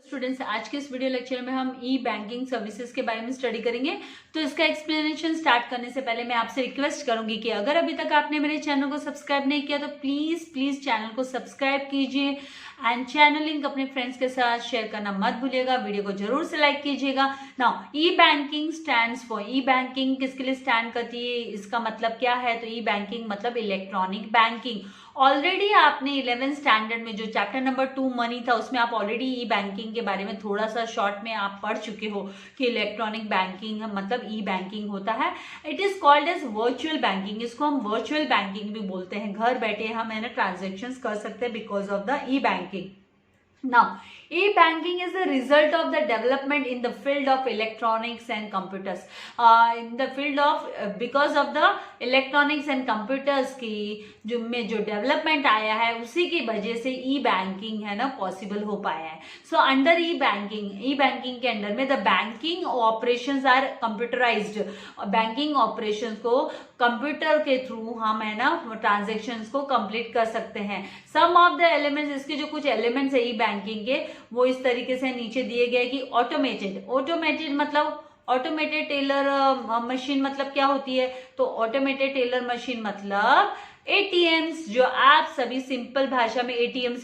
Students, आज के इस वीडियो लेक्चर में हम ई बैंकिंग सर्विसेज के बारे में स्टडी करेंगे। तो इसका एक्सप्लेनेशन स्टार्ट करने से पहले मैं आपसे रिक्वेस्ट करूंगी कि अगर अभी तक आपने मेरे चैनल को सब्सक्राइब नहीं किया तो प्लीज चैनल को सब्सक्राइब कीजिए एंड चैनल लिंक अपने फ्रेंड्स के साथ शेयर करना मत भूलिएगा। वीडियो को जरूर से लाइक कीजिएगा। Now, E banking stands for, E banking किसके लिए स्टैंड करती है, इसका मतलब क्या है? तो ई बैंकिंग मतलब इलेक्ट्रॉनिक बैंकिंग। ऑलरेडी आपने 11th स्टैंडर्ड में जो चैप्टर नंबर 2 मनी था उसमें आप ऑलरेडी ई बैंकिंग के बारे में थोड़ा सा शॉर्ट में आप पढ़ चुके हो कि इलेक्ट्रॉनिक बैंकिंग मतलब ई बैंकिंग होता है। It is called as virtual banking. इसको हम वर्चुअल बैंकिंग भी बोलते हैं। घर बैठे हम ट्रांजेक्शन्स कर सकते हैं because of the E banking. Now, e-banking is the result of the development in the field of electronics and computers. In the field of because of the electronics and computers की जो development आया है उसी की वजह से ई banking है ना पॉसिबल हो पाया है। सो अंडर ई बैंकिंग के अंडर में the banking operations are computerised. Banking operations को कंप्यूटर के थ्रू हम है ना ट्रांजेक्शन्स को कंप्लीट कर सकते हैं। सम ऑफ द एलिमेंट्स, इसके जो कुछ एलिमेंट्स है ई बैंकिंग के वो इस तरीके से नीचे दिए गए कि ऑटोमेटेड मतलब ऑटोमेटेड टेलर मशीन मतलब क्या होती है? तो ऑटोमेटेड टेलर मशीन मतलब एटीएम्स, जो आप सभी सिंपल भाषा में एटीएम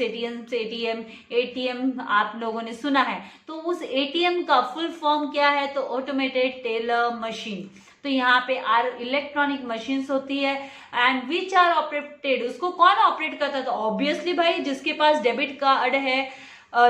आप लोगों ने सुना है। तो उस एटीएम का फुल फॉर्म क्या है? तो ऑटोमेटेड टेलर मशीन। तो यहाँ पे आर इलेक्ट्रॉनिक मशीन्स होती है एंड विच आर ऑपरेटेड। उसको कौन ऑपरेट करता है? तो ऑब्वियसली भाई जिसके पास डेबिट कार्ड है,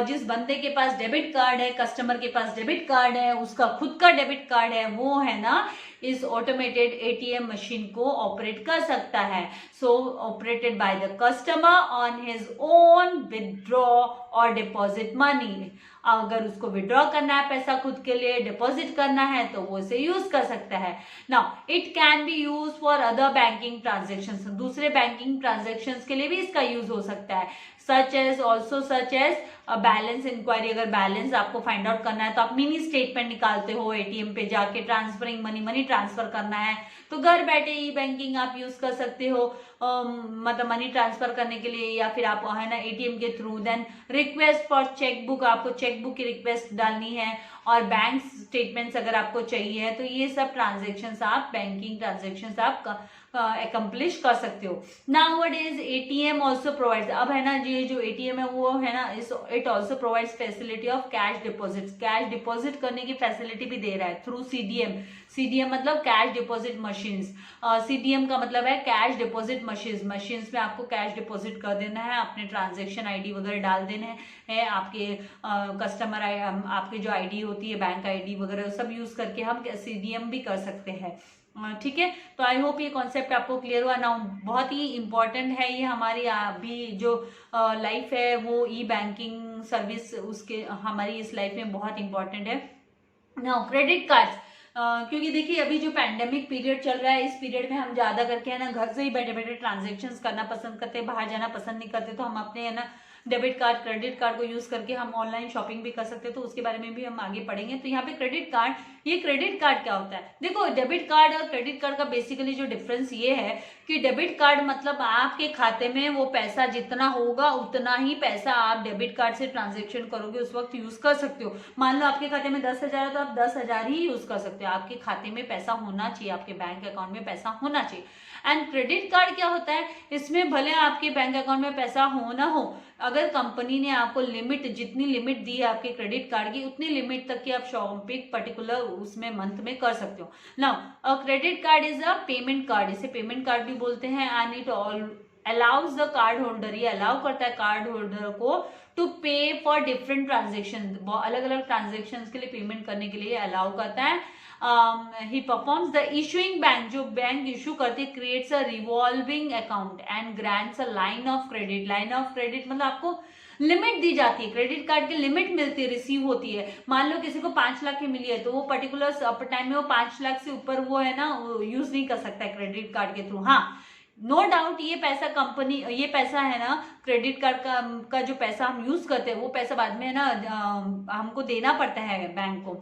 जिस बंदे के पास डेबिट कार्ड है, कस्टमर के पास डेबिट कार्ड है, उसका खुद का डेबिट कार्ड है, वो है ना इस ऑटोमेटेड एटीएम मशीन को ऑपरेट कर सकता है। So operated by the customer on his own withdraw और डिपॉजिट मनी। अगर उसको विड्रॉ करना है पैसा खुद के लिए, डिपॉजिट करना है तो वो इसे यूज कर सकता है। Now it can be use for other banking transactions. दूसरे बैंकिंग ट्रांजेक्शंस के लिए भी इसका यूज हो सकता है। Such as balance inquiry. अगर बैलेंस आपको फाइंड आउट करना है तो आप मिनी स्टेटमेंट निकालते हो एटीएम पे जाके, ट्रांसफरिंग मनी ट्रांसफर करना है तो घर बैठे ई बैंकिंग आप यूज कर सकते हो मतलब मनी ट्रांसफर करने के लिए, या फिर आप है ना एटीएम के थ्रू। देन रिक्वेस्ट फॉर चेकबुक, आपको चेकबुक की रिक्वेस्ट डालनी है और बैंक स्टेटमेंट्स अगर आपको चाहिए है तो ये सब ट्रांजेक्शन्स आप बैंकिंग ट्रांजेक्शन्स आप अकम्प्लिश कर सकते हो। नाउअडेज एटीएम ऑल्सो प्रोवाइड्स, अब है ना ये जो एटीएम है वो है ना it also provides facility of cash deposit. Cash deposit करने की फैसिलिटी भी दे रहा है थ्रू सीडीएम मतलब कैश डिपॉजिट मशीन्स। सीडीएम का मतलब है कैश डिपॉजिट मशीन्स में आपको कैश डिपॉजिट कर देना है, अपने ट्रांजेक्शन आईडी वगैरह डाल देने हैं, आपके कस्टमर आपके जो आईडी होती है बैंक आईडी वगैरह सब यूज करके हम सीडीएम भी कर सकते हैं। ठीक है, तो आई होप ये कॉन्सेप्ट आपको क्लियर हुआ ना। बहुत ही इंपॉर्टेंट है ये हमारी अभी जो लाइफ है वो ई बैंकिंग सर्विस उसके हमारी इस लाइफ में बहुत इंपॉर्टेंट है ना। क्रेडिट कार्ड्स, क्योंकि देखिए अभी जो पैंडेमिक पीरियड चल रहा है इस पीरियड में हम ज्यादा करके है ना घर से ही बैठे बैठे ट्रांजेक्शन्स करना पसंद करते हैं, बाहर जाना पसंद नहीं करते। तो हम अपने है ना डेबिट कार्ड क्रेडिट कार्ड को यूज करके हम ऑनलाइन शॉपिंग भी कर सकते हैं, तो उसके बारे में भी हम आगे पढ़ेंगे। तो यहाँ पे क्रेडिट कार्ड, ये क्रेडिट कार्ड क्या होता है? देखो डेबिट कार्ड और क्रेडिट कार्ड का बेसिकली जो डिफरेंस ये है कि डेबिट कार्ड मतलब आपके खाते में वो पैसा जितना होगा उतना ही पैसा आप डेबिट कार्ड से ट्रांजेक्शन करोगे उस वक्त यूज कर सकते हो। मान लो आपके खाते में 10,000 है तो आप 10,000 ही यूज कर सकते हो। आपके खाते में पैसा होना चाहिए, आपके बैंक अकाउंट में पैसा होना चाहिए। एंड क्रेडिट कार्ड क्या होता है? इसमें भले आपके बैंक अकाउंट में पैसा हो ना हो, अगर कंपनी ने आपको लिमिट, जितनी लिमिट दी है आपके क्रेडिट कार्ड की उतनी लिमिट तक की आप शॉपिंग पर्टिकुलर उसमें मंथ में कर सकते हो। Now credit card is a payment card, इसे पेमेंट कार्ड भी बोलते हैं। And it allows the card holder, ये अलाउ करता है कार्ड होल्डर को टू पे फॉर डिफरेंट ट्रांजेक्शन, अलग अलग ट्रांजेक्शन के लिए पेमेंट करने के लिए अलाउ करता है। He performs the issuing bank, जो बैंक इशू करती है, creates a revolving account and grants a line of credit. Line of credit मतलब आपको लिमिट दी जाती है, क्रेडिट कार्ड की लिमिट मिलती है, रिसीव होती है। मान लो किसी को 5 लाख की मिली है तो वो पर्टिकुलर टाइम में वो 5 लाख से ऊपर वो है ना यूज नहीं कर सकता है क्रेडिट कार्ड के थ्रू। हाँ, नो डाउट ये पैसा है ना क्रेडिट कार्ड का जो पैसा हम यूज करते हैं वो पैसा बाद में है ना हमको देना पड़ता है बैंक को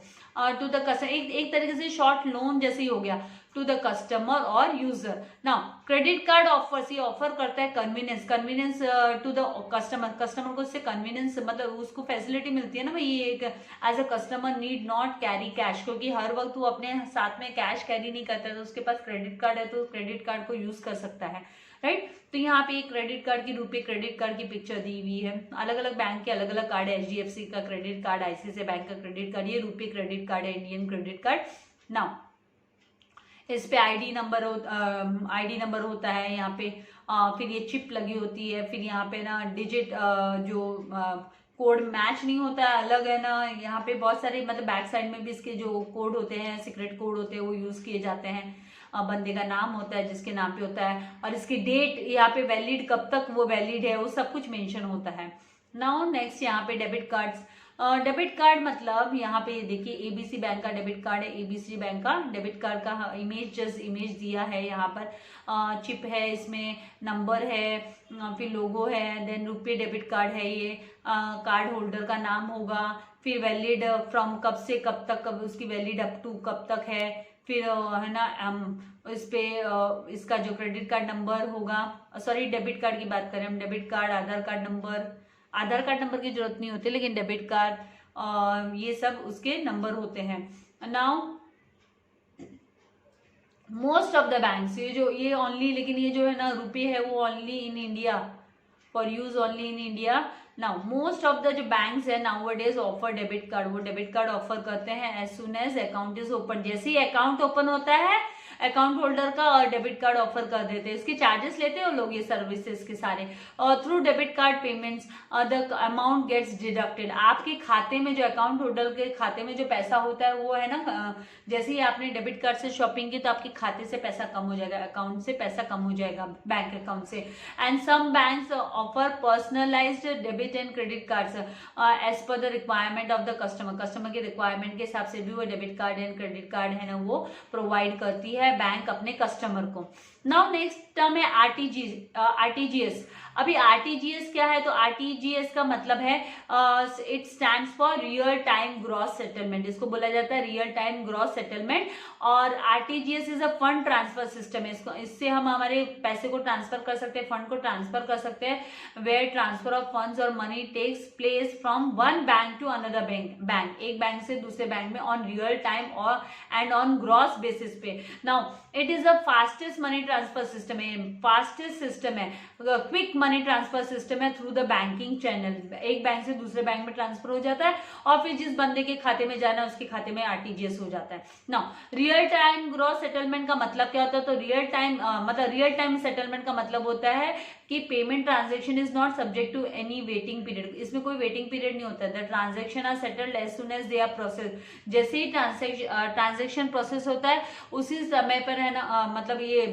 टू द कस्टमर। एक तरीके से शॉर्ट लोन जैसे ही हो गया। टू द कस्टमर और user. Now credit card offers, ये ऑफर करता है कन्वीनियंस टू द कस्टमर को इससे कन्वीनियंस मतलब उसको फैसिलिटी मिलती है ना भाई, ये एक as a customer need not carry cash, क्योंकि हर वक्त वो अपने साथ में कैश कैरी नहीं करता, तो उसके पास क्रेडिट कार्ड है तो क्रेडिट कार्ड को यूज कर सकता है, राइट। तो यहाँ पे क्रेडिट कार्ड की, रुपए क्रेडिट कार्ड की पिक्चर दी हुई है। अलग अलग बैंक के अलग अलग कार्ड है, HDFC का क्रेडिट कार्ड, ICICI बैंक का क्रेडिट कार्ड, ये रुपए क्रेडिट कार्ड है, इंडियन क्रेडिट कार्ड। नाउ इस पे आईडी नंबर होता है यहाँ पे, फिर ये चिप लगी होती है, फिर यहाँ पे ना डिजिट जो कोड मैच नहीं होता है, अलग है ना, यहाँ पे बहुत सारे मतलब बैक साइड में भी इसके जो कोड होते हैं, सीक्रेट कोड होते हैं, वो यूज किए जाते हैं। बंदे का नाम होता है जिसके नाम पे होता है, और इसकी डेट यहाँ पे वैलिड, कब तक वो वैलिड है, वो सब कुछ मेंशन होता है। नाउ नेक्स्ट यहाँ पे डेबिट कार्ड्स। डेबिट कार्ड मतलब यहाँ पे देखिए ABC बैंक का डेबिट कार्ड है, ABC बैंक का डेबिट कार्ड का इमेज दिया है यहाँ पर। चिप है, इसमें नंबर है, फिर लोगो है, देन रुपए डेबिट कार्ड है ये, कार्ड होल्डर का नाम होगा, फिर वैलिड फ्रॉम कब से कब तक, कब उसकी वैलिड अप टू कब तक है, फिर है ना इस पे इसका जो क्रेडिट कार्ड नंबर होगा, सॉरी डेबिट कार्ड की बात करें हम, डेबिट कार्ड, आधार कार्ड नंबर की जरूरत नहीं होती, लेकिन डेबिट कार्ड ये सब उसके नंबर होते हैं। Now most of the banks, ये ओनली, लेकिन ये जो है ना रुपए है वो only in India, for use only in India. Now most of the जो बैंक्स है नाउअडेज ऑफर डेबिट कार्ड, वो डेबिट कार्ड ऑफर करते हैं as soon as account is open, जैसे ही अकाउंट ओपन होता है अकाउंट होल्डर का और डेबिट कार्ड ऑफर कर देते हैं। इसके चार्जेस लेते हैं लोग, ये सर्विसेज के सारे, और through debit card payments the amount gets deducted, आपके खाते में जो अकाउंट होल्डर के खाते में जो पैसा होता है वो है ना, जैसे ही आपने डेबिट कार्ड से शॉपिंग की तो आपके खाते से पैसा कम हो जाएगा, अकाउंट से पैसा कम हो जाएगा, बैंक अकाउंट से। And some banks offer personalised debit and credit cards as per the requirement of the customer के रिक्वायरमेंट के हिसाब से भी वो debit card and credit card है ना वो प्रोवाइड करती है बैंक अपने कस्टमर को। नाउ नेक्स्ट टर्म है आरटीजीएस। अभी आरटीजीएस क्या है, तो आरटीजीएस का मतलब है it stands for real time gross settlement, इसको बोला जाता है रियल टाइम ग्रॉस सेटलमेंट। और RTGS is a fund transfer system है, इससे हम हमारे पैसे को ट्रांसफर कर सकते हैं, फंड को ट्रांसफर कर सकते हैं, वेयर ट्रांसफर ऑफ फंड्स और money takes place from one bank to another bank, एक बैंक से दूसरे बैंक में ऑन रियल टाइम और एंड ऑन ग्रॉस बेसिस पे। Now it is the fastest money transfer system है, फास्टेस्ट सिस्टम है, quick money transfer system है through the banking channel, एक बैंक से दूसरे बैंक में ट्रांसफर हो जाता है और फिर जिस बंदे के खाते में जाना है उसके खाते में आरटीजीएस हो जाता है। Now real time gross settlement का मतलब क्या होता है, तो रियल टाइम सेटलमेंट का मतलब होता है कि payment transaction is not subject to any waiting period, इसमें कोई वेटिंग पीरियड नहीं होता है। The transaction are settled as soon as they are process, जैसे ही ट्रांजेक्शन प्रोसेस होता है उसी समय पर है ना, मतलब ये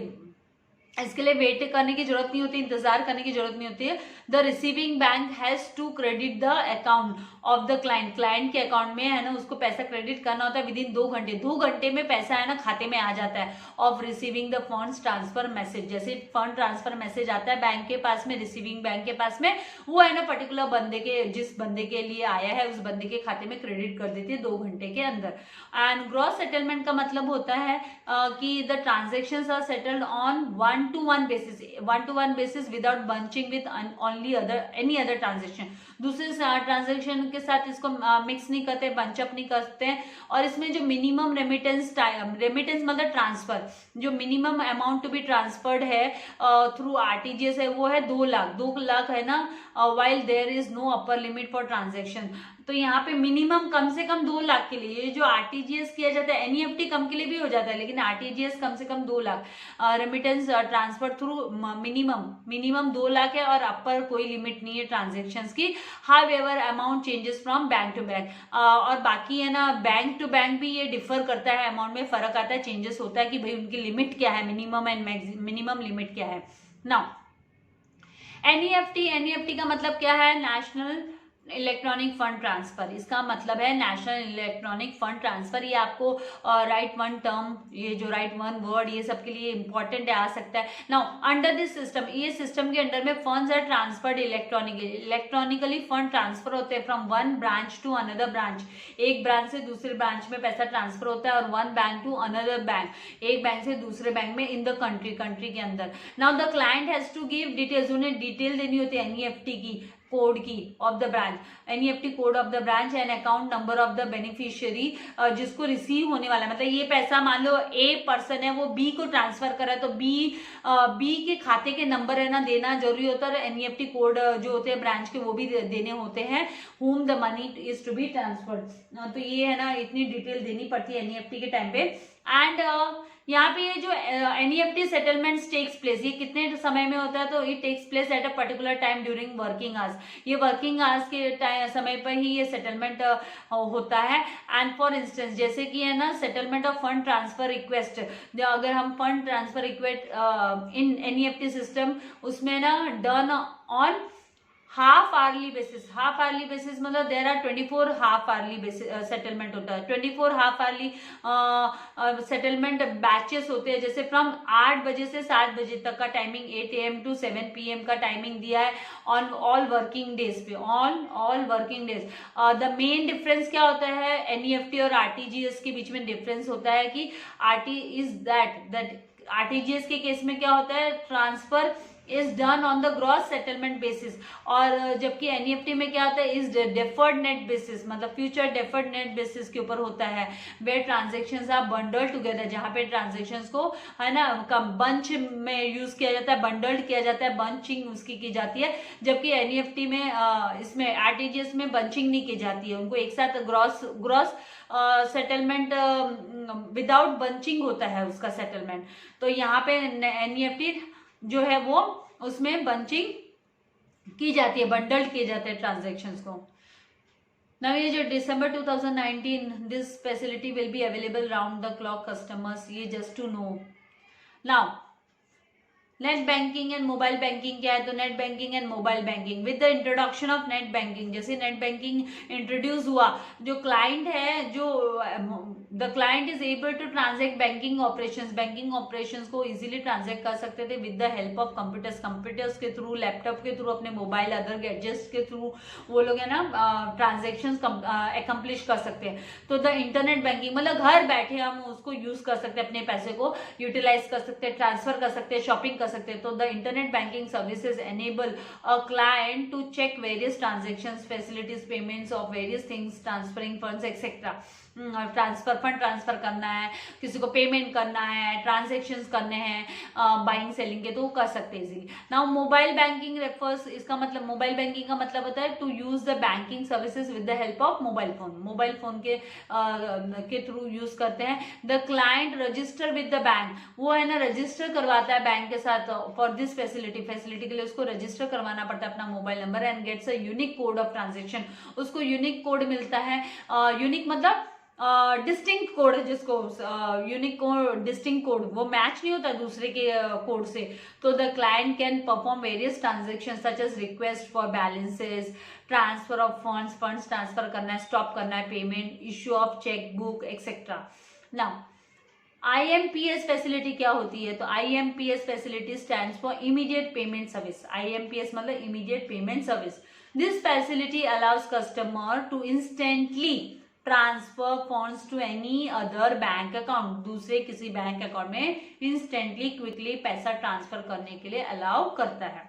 इसके लिए वेट करने की जरूरत नहीं होती, इंतजार करने की जरूरत नहीं होती है। The receiving bank has to credit the account of the client के अकाउंट में है ना उसको पैसा क्रेडिट करना होता है विद इन 2 घंटे, 2 घंटे में पैसा है ना खाते में आ जाता है। Of receiving the funds transfer message, जैसे फंड ट्रांसफर मैसेज आता है बैंक के पास में, रिसीविंग बैंक के पास में, वो है ना पर्टिकुलर बंदे के, जिस बंदे के लिए आया है उस बंदे के खाते में क्रेडिट कर देती है 2 घंटे के अंदर। एंड ग्रॉस सेटलमेंट का मतलब होता है कि the transactions are settled on 1-to-1 basis without bunching with any other transaction, दूसरे ट्रांजेक्शन के साथ इसको मिक्स नहीं करते, बंचअप नहीं करते हैं। और इसमें जो मिनिमम रेमिटेंस मतलब ट्रांसफर, जो minimum amount to be transferred है थ्रू आरटीजीएस है वो है 2 लाख है ना, while there is no upper limit for transaction. तो यहाँ पे मिनिमम कम से कम 2 लाख के लिए, ये जो आरटीजीएस किया जाता है, एनईएफटी कम के लिए भी हो जाता है, लेकिन आरटीजीएस कम से कम 2 lakh, remittance transfer through minimum 2 lakh है और अपर कोई लिमिट नहीं है ट्रांजेक्शन्स की। However amount changes from bank to bank, और बाकी है ना बैंक टू बैंक भी ये डिफर करता है, अमाउंट में फर्क आता है, चेंजेस होता है कि भाई उनकी लिमिट क्या है, मिनिमम एंड मिनिमम लिमिट क्या है। नाउ एनईएफटी का मतलब क्या है, नेशनल इलेक्ट्रॉनिक फंड ट्रांसफर, इसका मतलब है नेशनल इलेक्ट्रॉनिक फंड ट्रांसफर। ये आपको राइट वन टर्म, ये जो राइट वन वर्ड, ये सबके लिए इंपॉर्टेंट आ सकता है। नाउ अंडर दिस सिस्टम, ये सिस्टम के अंडर में funds are transferred electronically fund transfer होते हैं from one branch to another branch. एक ब्रांच से दूसरे ब्रांच में पैसा ट्रांसफर होता है, और one bank to another bank, एक बैंक से दूसरे बैंक में इन द कंट्री के अंदर। Now the client has to give details, उन्हें डिटेल देनी होती है एनईएफटी की, कोड की of the branch, NEFT code of the branch and account number of the beneficiary, जिसको रिसीव होने वाला है। मतलब ये पैसा मान लो ए पर्सन है, वो बी को ट्रांसफर करा है, तो बी के खाते के नंबर है ना देना जरूरी होता है, और एनईएफटी कोड जो होते हैं ब्रांच के वो भी देने होते हैं, whom the money is to be transferred। तो ये है ना, इतनी डिटेल देनी पड़ती है एनईएफटी के टाइम पे। एंड यहाँ पे ये जो एनईएफटी सेटलमेंट टेक्स प्लेस, ये कितने समय में होता है, तो it takes place at a particular time during working hours. ये वर्किंग आवर्स के समय पर ही ये सेटलमेंट होता है। एंड फॉर इंस्टेंस, जैसे कि है ना settlement of fund transfer request, अगर हम fund transfer request in NEFT system, उसमें ना done on half hourly basis मतलब there are 24 half hourly basis settlement होता है। 24 हाफ आर्ली सेटलमेंट बैचेस होते हैं, जैसे फ्रॉम 8 बजे से 7 बजे तक का टाइमिंग, 8 AM टू 7 PM का टाइमिंग दिया है ऑन ऑल वर्किंग डेज पे, all working days. The main difference क्या होता है एनईएफटी और आरटीजीएस के बीच में डिफरेंस होता है कि आरटीजीएस के केस में क्या होता है, transfer is done on the gross settlement basis, और जबकि एनईएफटी में क्या होता है, इज डेफर्ड नेट बेसिस, मतलब फ्यूचर डेफर्ड नेट बेसिस के ऊपर होता है, where transactions are bundled together, जहां पे ट्रांजेक्शंस को है ना बंच में यूज किया जाता है, बंडल्ड किया जाता है, बंचिंग उसकी की जाती है। जबकि एनईएफटी में इसमें आरटीजीएस में बंचिंग नहीं की जाती है, उनको एक साथ ग्रॉस सेटलमेंट विदाउट बंचिंग होता है उसका सेटलमेंट। तो यहाँ पे एनईएफटी जो है वो उसमें बंचिंग की जाती है, बंडल्ड किए जाते हैं ट्रांजैक्शंस को। नाउ ये जो December 2019 this facility will be available round the clock customers, ये just to know. Now net banking and mobile banking क्या है, तो net banking and mobile banking with the introduction of net banking, जैसे net banking introduce हुआ, जो client है, जो the client is able to transact banking operations को easily transact कर सकते थे with the help of computers के थ्रू, लैपटॉप के थ्रू, अपने मोबाइल अदर गैजेट्स के थ्रू वो लोग है ना ट्रांजेक्शंस एकम्प्लिश कर सकते हैं। तो द इंटरनेट बैंकिंग मतलब घर बैठे हम उसको यूज कर सकते हैं, अपने पैसे को यूटिलाइज कर सकते हैं, ट्रांसफर कर सकते हैं, शॉपिंग सकते हैं। तो the internet banking services enable a client to check various transactions, facilities, payments of various things, transferring funds etcetera. Fund transfer करना है, किसी को पेमेंट करना है, ट्रांजैक्शंस करने हैं बाइंग सेलिंग के, तो वो कर सकते हैं easily. Now mobile banking refers, इसका मतलब मोबाइल बैंकिंग का मतलब होता है to use the banking services with the help of mobile phone के थ्रू यूज करते हैं। The client register with the bank, वो है ना रजिस्टर करवाता है बैंक के साथ फॉर दिस फैसिलिटी के लिए उसको रजिस्टर करवाना पड़ता है अपना mobile number, and gets a unique code of transaction, उसको यूनिक कोड मिलता है। यूनिक मतलब डिस्टिंक्ट कोड है, जिसको यूनिक कोड, डिस्टिंक्ट कोड वो मैच नहीं होता दूसरे के कोड से। तो the client can perform various transaction such as request for balances, transfer of funds transfer करना है, स्टॉप करना है payment, issue of cheque book etcetera. Now IMPS facility क्या होती है, तो IMPS facility stands for immediate payment service. IMPS मतलब immediate payment service. This facility allows customer to instantly transfer funds to any other bank account, दूसरे किसी bank account में instantly quickly पैसा transfer करने के लिए अलाउ करता है।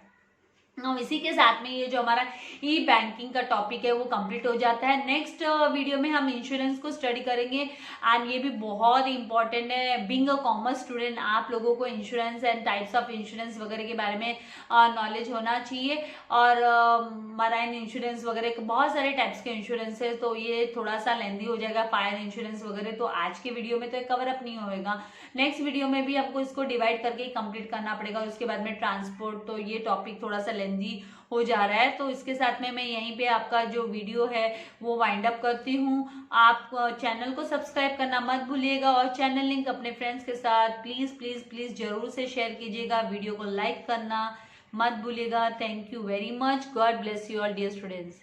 इसी के साथ में ये जो हमारा ई बैंकिंग का टॉपिक है वो कंप्लीट हो जाता है। नेक्स्ट वीडियो में हम इंश्योरेंस को स्टडी करेंगे, एंड ये भी बहुत इंपॉर्टेंट है। बीइंग अ कॉमर्स स्टूडेंट आप लोगों को insurance and types of insurance वगैरह के बारे में नॉलेज होना चाहिए, और मराइन इंश्योरेंस वगैरह के बहुत सारे टाइप्स के इंश्योरेंस है, तो ये थोड़ा सा लेंदी हो जाएगा, फायर इंश्योरेंस वगैरह, तो आज के वीडियो में तो कवर अप नहीं होएगा। नेक्स्ट वीडियो में भी हमको इसको डिवाइड करके कंप्लीट करना पड़ेगा। उसके बाद में ट्रांसपोर्ट, तो ये टॉपिक थोड़ा सा लेंदी हो जा रहा है, तो इसके साथ में मैं यहीं पे आपका जो वीडियो है वो वाइंड अप करती हूँ। आप चैनल को सब्सक्राइब करना मत भूलिएगा, और चैनल लिंक अपने फ्रेंड्स के साथ प्लीज प्लीज प्लीज जरूर से शेयर कीजिएगा। वीडियो को लाइक करना मत भूलिएगा। Thank you very much. God bless you all dear students.